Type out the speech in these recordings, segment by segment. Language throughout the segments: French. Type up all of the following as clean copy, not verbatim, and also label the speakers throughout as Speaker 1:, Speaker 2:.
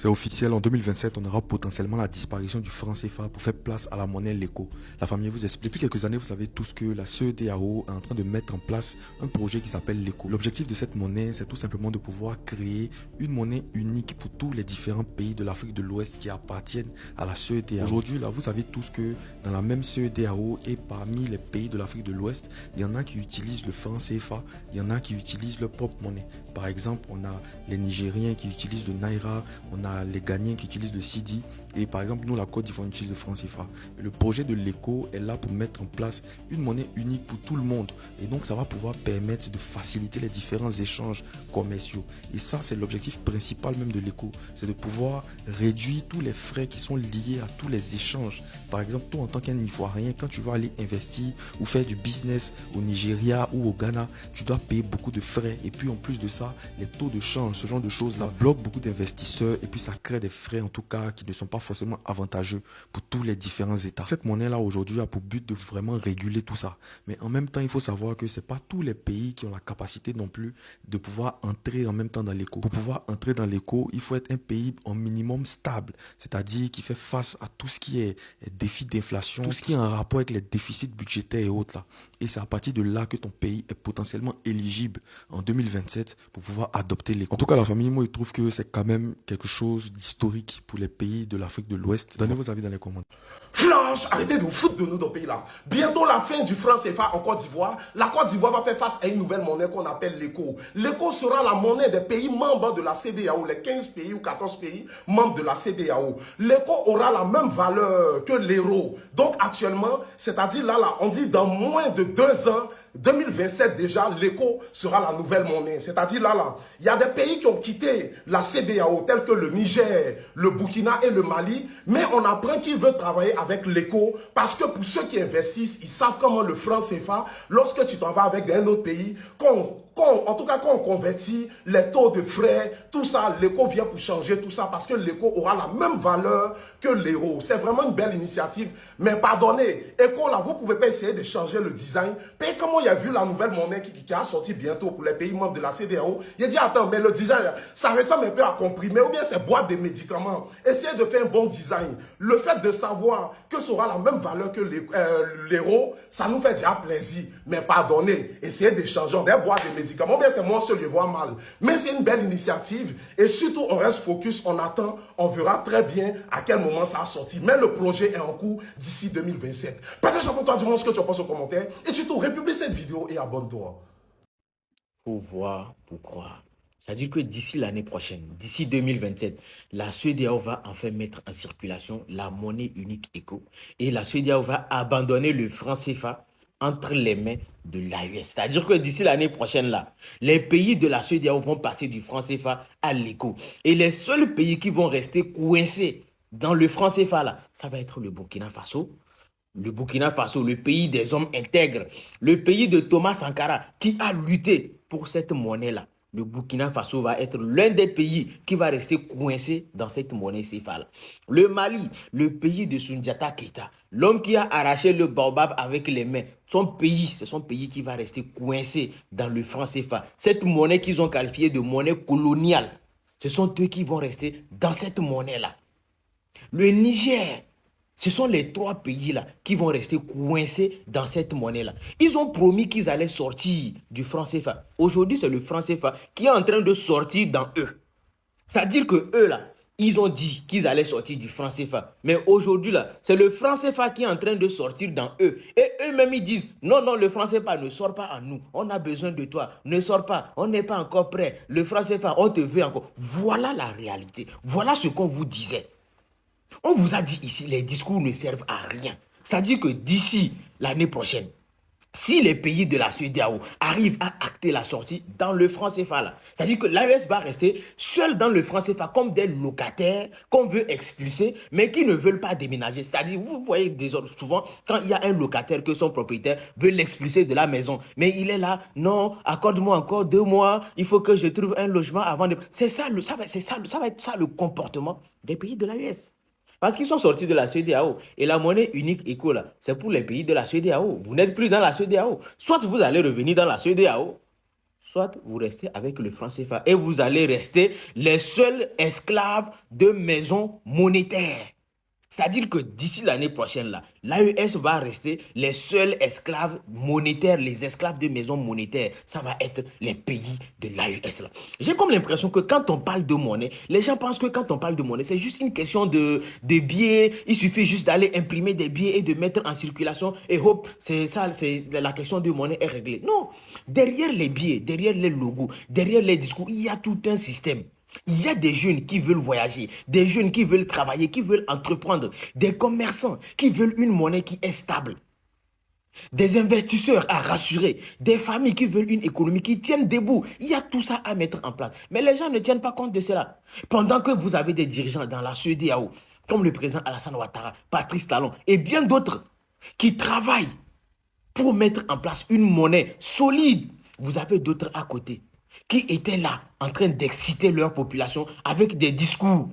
Speaker 1: C'est officiel, en 2027, on aura potentiellement la disparition du franc CFA pour faire place à la monnaie l'ECO. La famille vous explique. Depuis quelques années, vous savez tous que la CEDEAO est en train de mettre en place un projet qui s'appelle l'ECO. L'objectif de cette monnaie, c'est tout simplement de pouvoir créer une monnaie unique pour tous les différents pays de l'Afrique de l'Ouest qui appartiennent à la CEDEAO. Aujourd'hui, là, vous savez tous que dans la même CEDEAO et parmi les pays de l'Afrique de l'Ouest, il y en a qui utilisent le franc CFA, il y en a qui utilisent leur propre monnaie. Par exemple, on a les Nigériens qui utilisent le Naira, on a les Ghanéens qui utilisent le Cedi et par exemple nous la Côte d'Ivoire on utilise le franc CFA. Et le projet de l'ECO est là pour mettre en place une monnaie unique pour tout le monde et donc ça va pouvoir permettre de faciliter les différents échanges commerciaux et ça c'est l'objectif principal même de l'ECO, c'est de pouvoir réduire tous les frais qui sont liés à tous les échanges. Par exemple, toi en tant qu'un Ivoirien, quand tu vas aller investir ou faire du business au Nigeria ou au Ghana, tu dois payer beaucoup de frais et puis en plus de ça, les taux de change, ce genre de choses là bloquent beaucoup d'investisseurs et puis ça crée des frais en tout cas qui ne sont pas forcément avantageux pour tous les différents États. Cette monnaie là aujourd'hui a pour but de vraiment réguler tout ça. Mais en même temps, il faut savoir que c'est pas tous les pays qui ont la capacité non plus de pouvoir entrer en même temps dans l'éco. Pour pouvoir entrer dans l'éco, il faut être un pays en minimum stable, c'est-à-dire qui fait face à tout ce qui est défi d'inflation, tout ce qui est en rapport avec les déficits budgétaires et autres là. Et c'est à partir de là que ton pays est potentiellement éligible en 2027 pour pouvoir adopter l'éco. En tout cas, la famille, moi, je trouve que c'est quand même quelque chose d'historique pour les pays de l'Afrique de l'Ouest. Donnez vos avis dans les commentaires.
Speaker 2: Flanche, arrêtez de vous foutre de nous dans ce pays-là. Bientôt la fin du franc CFA en Côte d'Ivoire. La Côte d'Ivoire va faire face à une nouvelle monnaie qu'on appelle l'ECO. L'ECO sera la monnaie des pays membres de la CEDEAO, les 15 pays ou 14 pays membres de la CEDEAO. L'ECO aura la même valeur que l'euro. Donc actuellement, c'est-à-dire là, on dit dans moins de 2 ans, 2027 déjà, l'ECO sera la nouvelle monnaie. C'est-à-dire là, il y a des pays qui ont quitté la CEDEAO, tels que le Niger, le Burkina et le Mali, mais on apprend qu'ils veulent travailler avec l'ECO parce que pour ceux qui investissent, ils savent comment le franc CFA, lorsque tu t'en vas avec un autre pays, en tout cas, quand on convertit les taux de frais, tout ça, l'ECO vient pour changer tout ça parce que l'ECO aura la même valeur que l'euro. C'est vraiment une belle initiative. Mais pardonnez, ECO, là, vous ne pouvez pas essayer de changer le design. Mais comment il a vu la nouvelle monnaie qui a sorti bientôt pour les pays membres de la CEDEAO? Il a dit, attends, mais le design, ça ressemble un peu à comprimé ou bien c'est boîte de médicaments. Essayez de faire un bon design. Le fait de savoir que ça aura la même valeur que l'euro, ça nous fait déjà plaisir. Mais pardonnez, essayez de changer des boîtes de médicaments. Bien, c'est moi seul, je vois mal. Mais c'est une belle initiative. Et surtout, on reste focus, on attend, on verra très bien à quel moment ça a sorti. Mais le projet est en cours d'ici 2027. Partage avec toi, dis-moi ce que tu en penses en commentaire. Et surtout, republie cette vidéo et abonne-toi.
Speaker 3: Faut voir pour croire. C'est-à-dire que d'ici l'année prochaine, d'ici 2027, la CEDEAO va enfin mettre en circulation la monnaie unique ECO. Et la CEDEAO va abandonner le franc CFA entre les mains de l'AES. C'est-à-dire que d'ici l'année prochaine, là, les pays de la CEDEAO vont passer du franc CFA à l'ECO. Et les seuls pays qui vont rester coincés dans le franc CFA, là, ça va être le Burkina Faso. Le Burkina Faso, le pays des hommes intègres, le pays de Thomas Sankara qui a lutté pour cette monnaie-là. Le Burkina Faso va être l'un des pays qui va rester coincé dans cette monnaie CFA. Le Mali, le pays de Soundiata Keita, l'homme qui a arraché le baobab avec les mains, c'est son pays qui va rester coincé dans le franc CFA. Cette monnaie qu'ils ont qualifiée de monnaie coloniale, ce sont eux qui vont rester dans cette monnaie-là. Le Niger, ce sont les 3 pays-là qui vont rester coincés dans cette monnaie-là. Ils ont promis qu'ils allaient sortir du franc CFA. Aujourd'hui, c'est le franc CFA qui est en train de sortir dans eux. C'est-à-dire que eux, là, ils ont dit qu'ils allaient sortir du franc CFA. Mais aujourd'hui, là, c'est le franc CFA qui est en train de sortir dans eux. Et eux-mêmes, ils disent, non, non, le franc CFA ne sort pas à nous. On a besoin de toi. Ne sors pas. On n'est pas encore prêt. Le franc CFA, on te veut encore. Voilà la réalité. Voilà ce qu'on vous disait. On vous a dit ici, les discours ne servent à rien. C'est-à-dire que d'ici l'année prochaine, si les pays de la CEDEAO arrivent à acter la sortie dans le franc CFA, c'est-à-dire que l'AES va rester seul dans le franc CFA comme des locataires qu'on veut expulser, mais qui ne veulent pas déménager. C'est-à-dire, vous voyez souvent, quand il y a un locataire que son propriétaire veut l'expulser de la maison, mais il est là, non, accorde-moi encore 2 mois, il faut que je trouve un logement avant de... Ça va être ça le comportement des pays de l'AES. Parce qu'ils sont sortis de la CEDEAO. Et la monnaie unique ECO, là, c'est pour les pays de la CEDEAO. Vous n'êtes plus dans la CEDEAO. Soit vous allez revenir dans la CEDEAO, soit vous restez avec le franc CFA et vous allez rester les seuls esclaves de maisons monétaires. C'est-à-dire que d'ici l'année prochaine, l'AES va rester les seuls esclaves monétaires, les esclaves de maisons monétaires. Ça va être les pays de l'AES. J'ai comme l'impression que quand on parle de monnaie, les gens pensent que quand on parle de monnaie, c'est juste une question de billets. Il suffit juste d'aller imprimer des billets et de mettre en circulation et hop, c'est ça, c'est la question de monnaie est réglée. Non, derrière les billets, derrière les logos, derrière les discours, il y a tout un système. Il y a des jeunes qui veulent voyager, des jeunes qui veulent travailler, qui veulent entreprendre, des commerçants qui veulent une monnaie qui est stable, des investisseurs à rassurer, des familles qui veulent une économie qui tienne debout. Il y a tout ça à mettre en place. Mais les gens ne tiennent pas compte de cela. Pendant que vous avez des dirigeants dans la CEDEAO, comme le président Alassane Ouattara, Patrice Talon et bien d'autres qui travaillent pour mettre en place une monnaie solide, vous avez d'autres à côté qui étaient là en train d'exciter leur population avec des discours.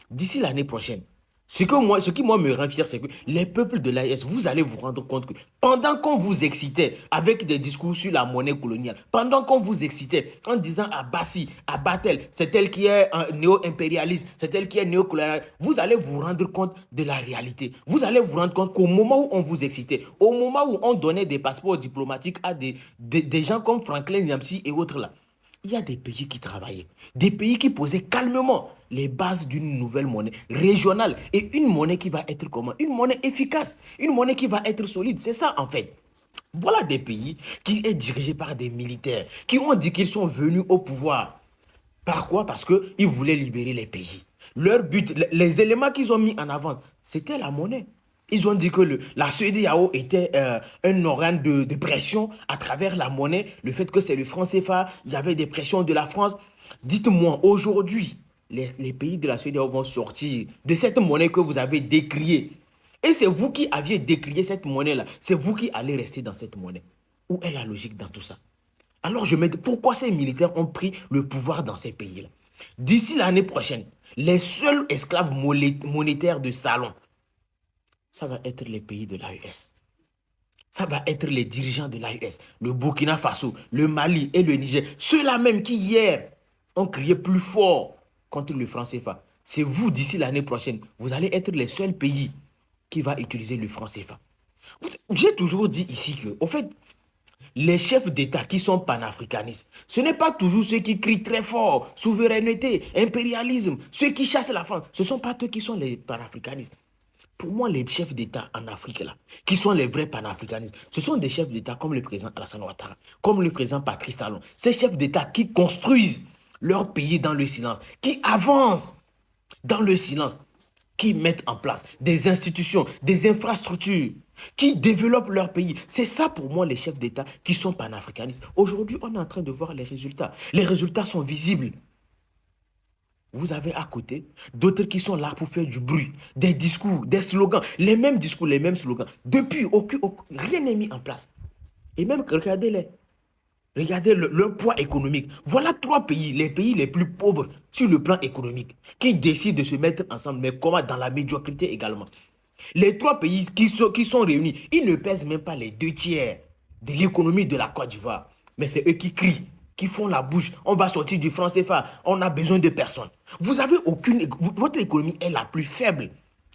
Speaker 3: D'ici l'année prochaine, ce qui moi me rend fier, c'est que les peuples de l'AES, vous allez vous rendre compte que pendant qu'on vous excitait avec des discours sur la monnaie coloniale, pendant qu'on vous excitait en disant à Bassi, à Batel, c'est elle qui est néo-impérialiste, c'est elle qui est néocoloniale, vous allez vous rendre compte de la réalité. Vous allez vous rendre compte qu'au moment où on vous excitait, au moment où on donnait des passeports diplomatiques à des gens comme Franklin Nyamsi et autres là, il y a des pays qui travaillaient, des pays qui posaient calmement les bases d'une nouvelle monnaie régionale et une monnaie qui va être comment? Une monnaie efficace, une monnaie qui va être solide. C'est ça en fait. Voilà des pays qui sont dirigés par des militaires, qui ont dit qu'ils sont venus au pouvoir. Par quoi? Parce qu'ils voulaient libérer les pays. Leur but, les éléments qu'ils ont mis en avant, c'était la monnaie. Ils ont dit que la CEDEAO était un organe de pression à travers la monnaie. Le fait que c'est le franc CFA, il y avait des pressions de la France. Dites-moi, aujourd'hui, les pays de la CEDEAO vont sortir de cette monnaie que vous avez décriée. Et c'est vous qui aviez décrié cette monnaie-là. C'est vous qui allez rester dans cette monnaie. Où est la logique dans tout ça? Alors je me dis, pourquoi ces militaires ont pris le pouvoir dans ces pays-là? D'ici l'année prochaine, les seuls esclaves monétaires de salon, ça va être les pays de l'AES. Ça va être les dirigeants de l'AES, le Burkina Faso, le Mali et le Niger. Ceux-là même qui hier ont crié plus fort contre le franc CFA. C'est vous, d'ici l'année prochaine, vous allez être les seuls pays qui vont utiliser le franc CFA. J'ai toujours dit ici que, au fait, les chefs d'État qui sont panafricanistes, ce n'est pas toujours ceux qui crient très fort, souveraineté, impérialisme, ceux qui chassent la France. Ce ne sont pas eux qui sont les panafricanistes. Pour moi, les chefs d'État en Afrique, là, qui sont les vrais panafricanistes, ce sont des chefs d'État comme le président Alassane Ouattara, comme le président Patrice Talon. Ces chefs d'État qui construisent leur pays dans le silence, qui avancent dans le silence, qui mettent en place des institutions, des infrastructures, qui développent leur pays. C'est ça pour moi les chefs d'État qui sont panafricanistes. Aujourd'hui, on est en train de voir les résultats. Les résultats sont visibles. Vous avez à côté d'autres qui sont là pour faire du bruit, des discours, des slogans, les mêmes discours, les mêmes slogans. Depuis, rien n'est mis en place. Et même, regardez-les. Regardez leur poids économique. Voilà 3 pays, les pays les plus pauvres sur le plan économique, qui décident de se mettre ensemble, mais comment? Dans la médiocrité également. Les 3 pays qui sont réunis, ils ne pèsent même pas les 2 tiers de l'économie de la Côte d'Ivoire. Mais c'est eux qui crient, qui font la bouche. On va sortir du franc CFA, on a besoin de personne. Vous avez votre économie est la plus faible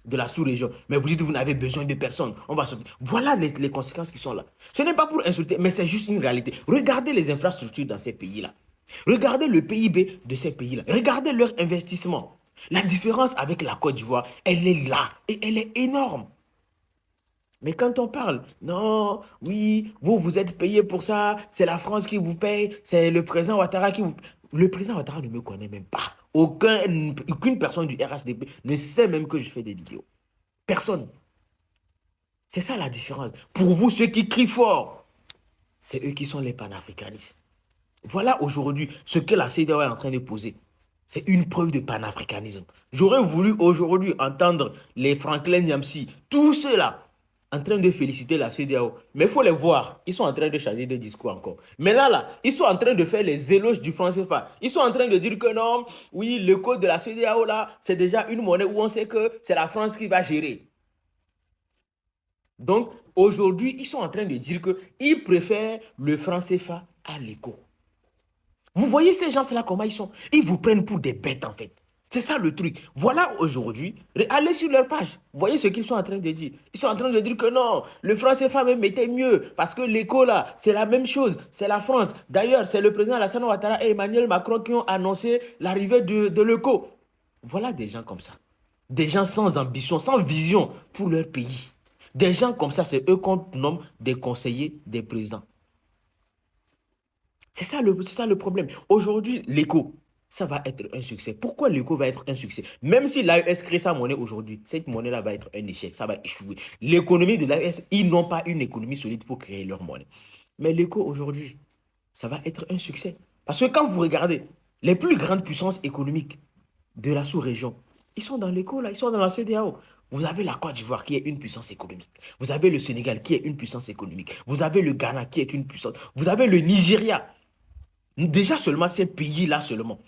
Speaker 3: de la sous-région. Mais vous dites que vous n'avez besoin de personne. On va sortir. Voilà les conséquences qui sont là. Ce n'est pas pour insulter, mais c'est juste une réalité. Regardez les infrastructures dans ces pays-là. Regardez le PIB de ces pays-là. Regardez leur investissement. La différence avec la Côte d'Ivoire, elle est là et elle est énorme. Mais quand on parle, non, oui, vous êtes payé pour ça, c'est la France qui vous paye, c'est le président Ouattara qui vous paye. Le président Ouattara ne me connaît même pas. Aucune personne du RHDP ne sait même que je fais des vidéos. Personne. C'est ça la différence. Pour vous, ceux qui crient fort, c'est eux qui sont les panafricanistes. Voilà aujourd'hui ce que la CEDEAO est en train de poser. C'est une preuve de panafricanisme. J'aurais voulu aujourd'hui entendre les Franklin Nyamsi, tous ceux-là, en train de féliciter la CEDEAO. Mais il faut les voir. Ils sont en train de changer de discours encore. Mais là, ils sont en train de faire les éloges du franc CFA. Ils sont en train de dire que non, oui, le code de la CEDEAO, là, c'est déjà une monnaie où on sait que c'est la France qui va gérer. Donc, aujourd'hui, ils sont en train de dire qu'ils préfèrent le franc CFA à l'éco. Vous voyez ces gens-là, comment ils sont? Ils vous prennent pour des bêtes, en fait. C'est ça le truc. Voilà aujourd'hui, allez sur leur page. Voyez ce qu'ils sont en train de dire. Ils sont en train de dire que non, le franc CFA même était mieux parce que l'éco là, c'est la même chose. C'est la France. D'ailleurs, c'est le président Alassane Ouattara et Emmanuel Macron qui ont annoncé l'arrivée de l'éco. Voilà des gens comme ça. Des gens sans ambition, sans vision pour leur pays. Des gens comme ça, c'est eux qu'on nomme des conseillers des présidents. C'est ça le problème. Aujourd'hui, l'éco, ça va être un succès. Pourquoi l'éco va être un succès? Même si l'AES crée sa monnaie aujourd'hui, cette monnaie-là va être un échec, ça va échouer. L'économie de l'AES, ils n'ont pas une économie solide pour créer leur monnaie. Mais l'éco aujourd'hui, ça va être un succès. Parce que quand vous regardez, les plus grandes puissances économiques de la sous-région, ils sont dans l'éco, là, ils sont dans la CEDEAO. Vous avez la Côte d'Ivoire qui est une puissance économique. Vous avez le Sénégal qui est une puissance économique. Vous avez le Ghana qui est une puissance. Vous avez le Nigeria. Déjà seulement ces pays-là seulement,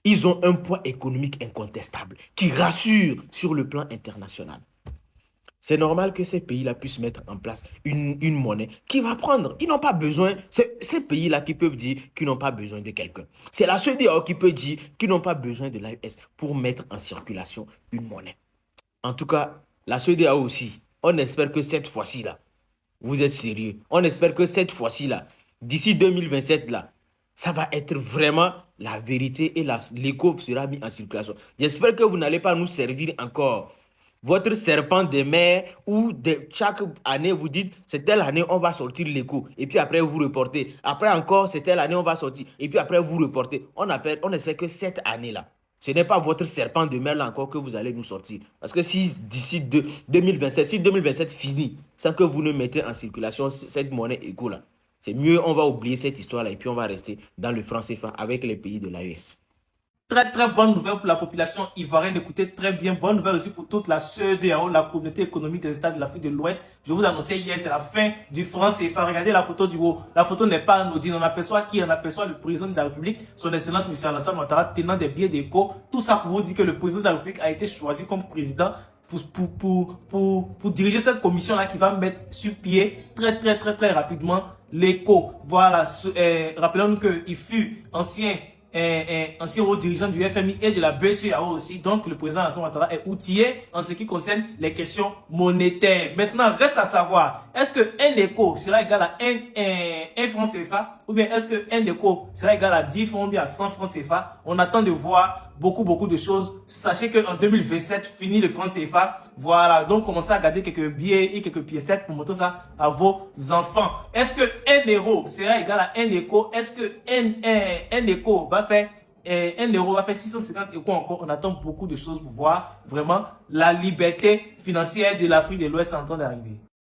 Speaker 3: ils ont un poids économique incontestable qui rassure sur le plan international. C'est normal que ces pays-là puissent mettre en place une monnaie qui va prendre. Ils n'ont pas besoin, c'est ces pays-là qui peuvent dire qu'ils n'ont pas besoin de quelqu'un. C'est la CEDEAO qui peut dire qu'ils n'ont pas besoin de l'AES pour mettre en circulation une monnaie. En tout cas, la CEDEAO aussi, on espère que cette fois-ci-là, vous êtes sérieux. On espère que cette fois-ci-là, d'ici 2027, là, ça va être vraiment la vérité et l'éco sera mis en circulation. J'espère que vous n'allez pas nous servir encore votre serpent de mer où chaque année vous dites c'est telle année on va sortir l'éco et puis après vous reportez. Après encore c'est telle année on va sortir et puis après vous reportez. On espère que cette année-là, ce n'est pas votre serpent de mer là encore que vous allez nous sortir. Parce que si d'ici 2027, si 2027 finit sans que vous ne mettez en circulation cette monnaie éco là, c'est mieux, on va oublier cette histoire-là et puis on va rester dans le franc CFA avec les pays de l'AES.
Speaker 4: Très très bonne nouvelle pour la population ivoirienne. Écoutez très bien, bonne nouvelle aussi pour toute la CEDEAO, la communauté économique des États de l'Afrique de l'Ouest. Je vous annonçais hier, c'est la fin du franc CFA. Regardez la photo du haut. La photo n'est pas anodine. On aperçoit qui? On aperçoit le président de la République, son excellence M. Alassane Ouattara, tenant des billets d'éco. Tout ça pour vous dire que le président de la République a été choisi comme président pour diriger cette commission-là qui va mettre sur pied très rapidement l'éco. Voilà, rappelons-nous qu'il fut ancien haut dirigeant du FMI et de la BCEAO aussi. Donc, le président Alassane Ouattara est outillé en ce qui concerne les questions monétaires. Maintenant, reste à savoir, est-ce que un éco sera égal à un franc CFA ou bien est-ce que un éco sera égal à 10 francs ou bien à 100 francs CFA? On attend de voir beaucoup de choses. Sachez qu'en 2027, fini le franc CFA. Voilà, donc commencez à garder quelques billets et quelques piécettes pour montrer ça à vos enfants. Est-ce que 1 euro sera égal à 1 éco? Est-ce que un éco va faire 1 euro va faire 650 échos encore? On attend beaucoup de choses pour voir vraiment la liberté financière de l'Afrique de l'Ouest en train d'arriver.